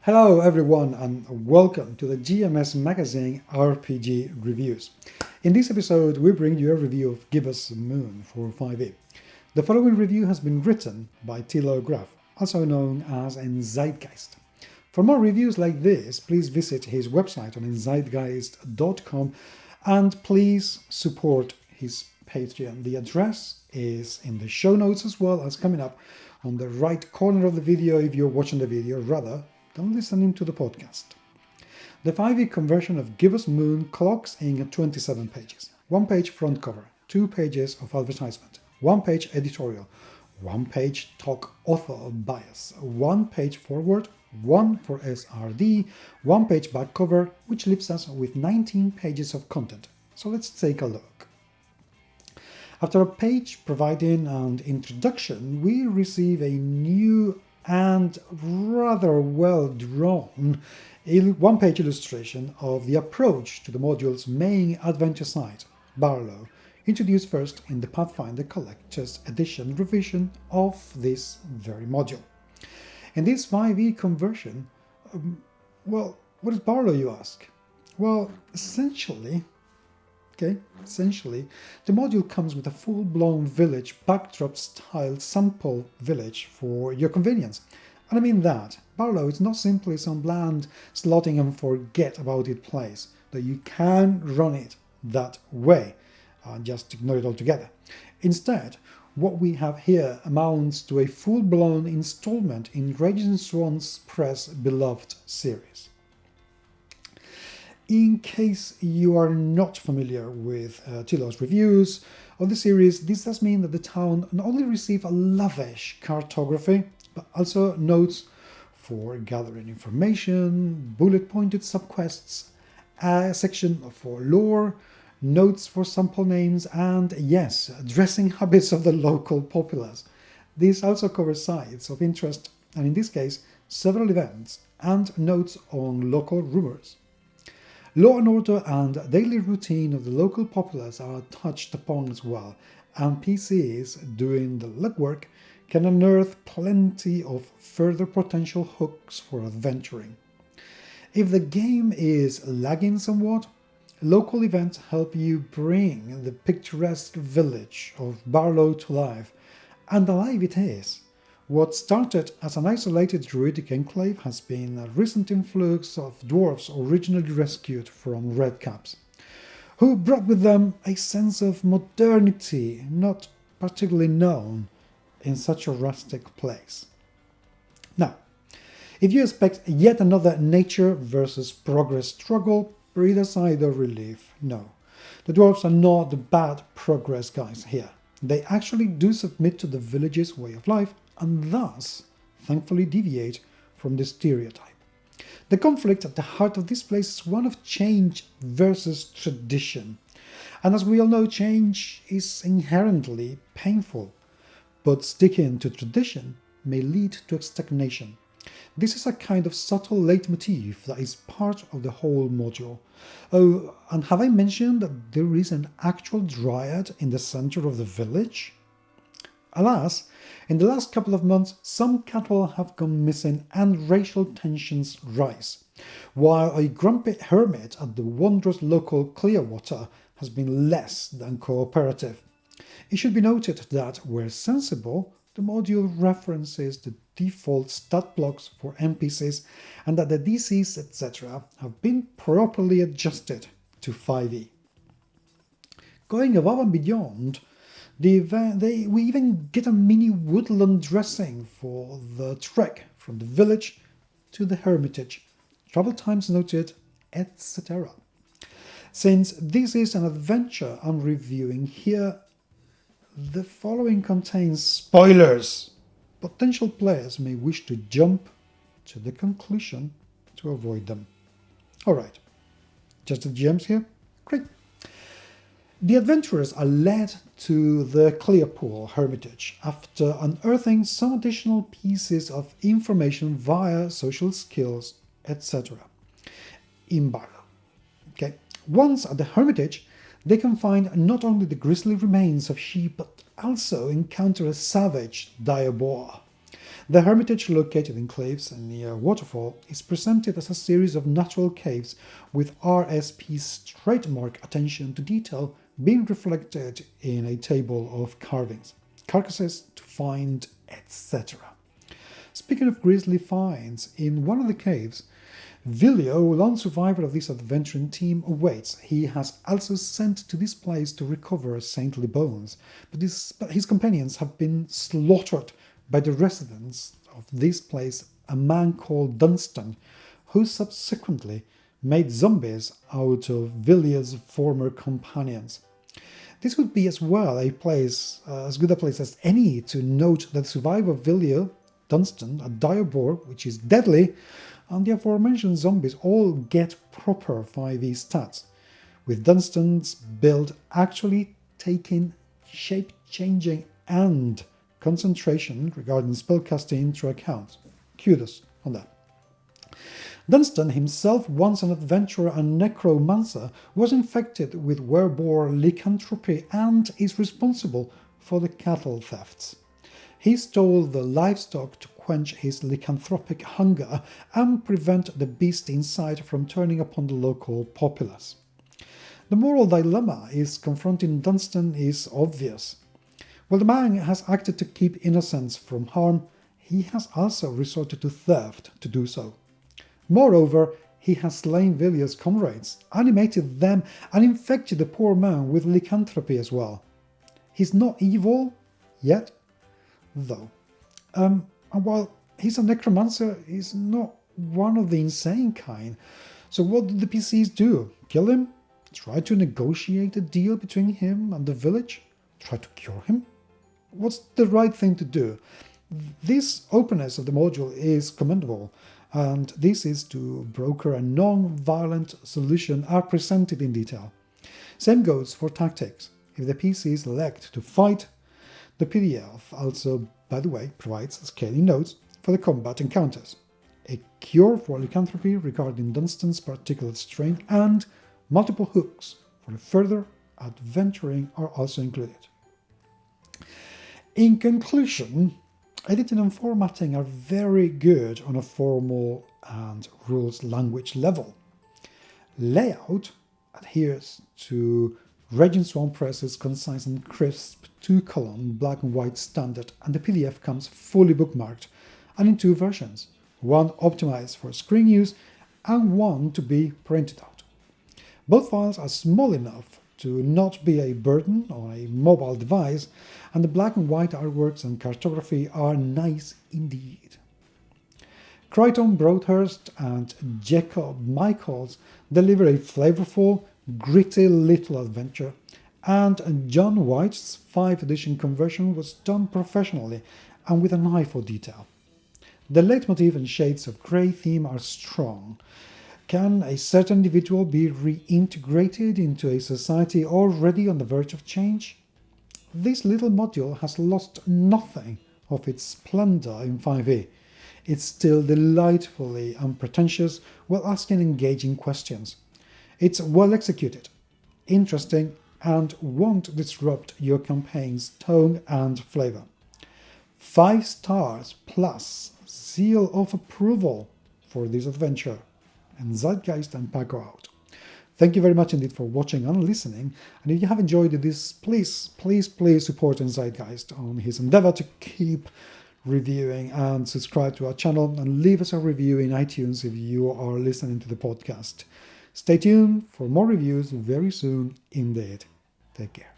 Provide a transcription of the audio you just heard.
Hello everyone and welcome to the GMS Magazine RPG Reviews. In this episode we bring you a review of Gibbous Moon for 5e. The following review has been written by Tilo Graf, also known as Endzeitgeist. For more reviews like this, please visit his website on endzeitgeist.com and please support his Patreon. The address is in the show notes as well as coming up on the right corner of the video if you're watching the video rather than listening to the podcast. The 5e conversion of Gibbous Moon clocks in at 27 pages. 1 page front cover, 2 pages of advertisement, 1 page editorial, 1 page talk author bias, 1 page forward, 1 for SRD, 1 page back cover, which leaves us with 19 pages of content. So let's take a look. After a page providing an introduction, we receive a new and rather well-drawn 1-page illustration of the approach to the module's main adventure site, Barlow, introduced first in the Pathfinder Collector's Edition revision of this very module. In this 5e conversion, what is Barlow, you ask? Well, essentially, the module comes with a full-blown village backdrop-style sample village for your convenience. And I mean that. Barlow is not simply some bland slotting and forget about it place, though you can run it that way, just ignore it altogether. Instead, what we have here amounts to a full-blown installment in Regent Swan's Press beloved series. In case you are not familiar with Tilo's reviews of the series, this does mean that the town not only received a lavish cartography, but also notes for gathering information, bullet-pointed subquests, a section for lore, notes for sample names, and yes, dressing habits of the local populace. This also covers sites of interest, and in this case, several events and notes on local rumors. Law and order and daily routine of the local populace are touched upon as well, and PCs doing the legwork can unearth plenty of further potential hooks for adventuring. If the game is lagging somewhat, local events help you bring the picturesque village of Barlow to life, and alive it is. What started as an isolated druidic enclave has been a recent influx of dwarves originally rescued from redcaps, who brought with them a sense of modernity not particularly known in such a rustic place. Now, if you expect yet another nature versus progress struggle, breathe a sigh of relief. No, the dwarves are not the bad progress guys here. They actually do submit to the village's way of life and thus thankfully deviate from the stereotype. The conflict at the heart of this place is one of change versus tradition. And as we all know, change is inherently painful, but sticking to tradition may lead to stagnation. This is a kind of subtle leitmotif that is part of the whole module. Oh, and have I mentioned that there is an actual dryad in the center of the village? Alas, in the last couple of months, some cattle have gone missing and racial tensions rise, while a grumpy hermit at the wondrous local Clearwater has been less than cooperative. It should be noted that, where sensible, the module references the default stat blocks for NPCs and that the DCs, etc. have been properly adjusted to 5e. Going above and beyond, we even get a mini woodland dressing for the trek from the village to the hermitage, travel times noted, etc. Since this is an adventure I'm reviewing here, the following contains spoilers. Potential players may wish to jump to the conclusion to avoid them. Alright, just the GMs here? Great. The adventurers are led to the Clearpool Hermitage after unearthing some additional pieces of information via social skills, etc. in Barlow. Once at the Hermitage, they can find not only the grisly remains of sheep, but also encounter a savage wereboar. The hermitage, located in cliffs and near a waterfall, is presented as a series of natural caves with RSP's trademark attention to detail being reflected in a table of carvings, carcasses to find, etc. Speaking of grisly finds, in one of the caves, Vilio, lone survivor of this adventuring team, awaits. He has also sent to this place to recover saintly bones, but his companions have been slaughtered by the residents of this place, a man called Dunstan, who subsequently made zombies out of Vilio's former companions. This would be as well a place, as good a place as any, to note that the survivor of Vilio, Dunstan, a dire boar, which is deadly, and the aforementioned zombies all get proper 5e stats, with Dunstan's build actually taking shape-changing and concentration regarding spellcasting into account. Kudos on that. Dunstan himself, once an adventurer and necromancer, was infected with wereboar lycanthropy and is responsible for the cattle thefts. He stole the livestock to quench his lycanthropic hunger and prevent the beast inside from turning upon the local populace. The moral dilemma is confronting Dunstan is obvious. While the man has acted to keep innocents from harm, he has also resorted to theft to do so. Moreover, he has slain Vilio's comrades, animated them, and infected the poor man with lycanthropy as well. He's not evil yet, though. And while he's a necromancer, he's not one of the insane kind. So what do the PCs do? Kill him? Try to negotiate a deal between him and the village? Try to cure him? What's the right thing to do? This openness of the module is commendable, and this is to broker a non-violent solution are presented in detail. Same goes for tactics. If the PCs elect to fight, the PDF also, by the way, provides scaling notes for the combat encounters, a cure for lycanthropy regarding Dunstan's particular strength, and multiple hooks for the further adventuring are also included. In conclusion, editing and formatting are very good on a formal and rules language level. Layout adheres to Swan Press's concise and crisp 2-column black and white standard, and the PDF comes fully bookmarked and in 2 versions, one optimized for screen use and one to be printed out. Both files are small enough to not be a burden on a mobile device, and the black and white artworks and cartography are nice indeed. Creighton Broadhurst and Jacob Michaels deliver a flavorful, gritty little adventure, and John White's 5th edition conversion was done professionally and with an eye for detail. The leitmotif and shades of grey theme are strong. Can a certain individual be reintegrated into a society already on the verge of change? This little module has lost nothing of its splendour in 5e. It's still delightfully unpretentious while asking engaging questions. It's well executed, interesting, and won't disrupt your campaign's tone and flavour. 5 stars plus seal of approval for this adventure. Endzeitgeist and PACO out. Thank you very much indeed for watching and listening, and if you have enjoyed this, please support Endzeitgeist on his endeavour to keep reviewing, and subscribe to our channel and leave us a review in iTunes if you are listening to the podcast. Stay tuned for more reviews very soon indeed. Take care.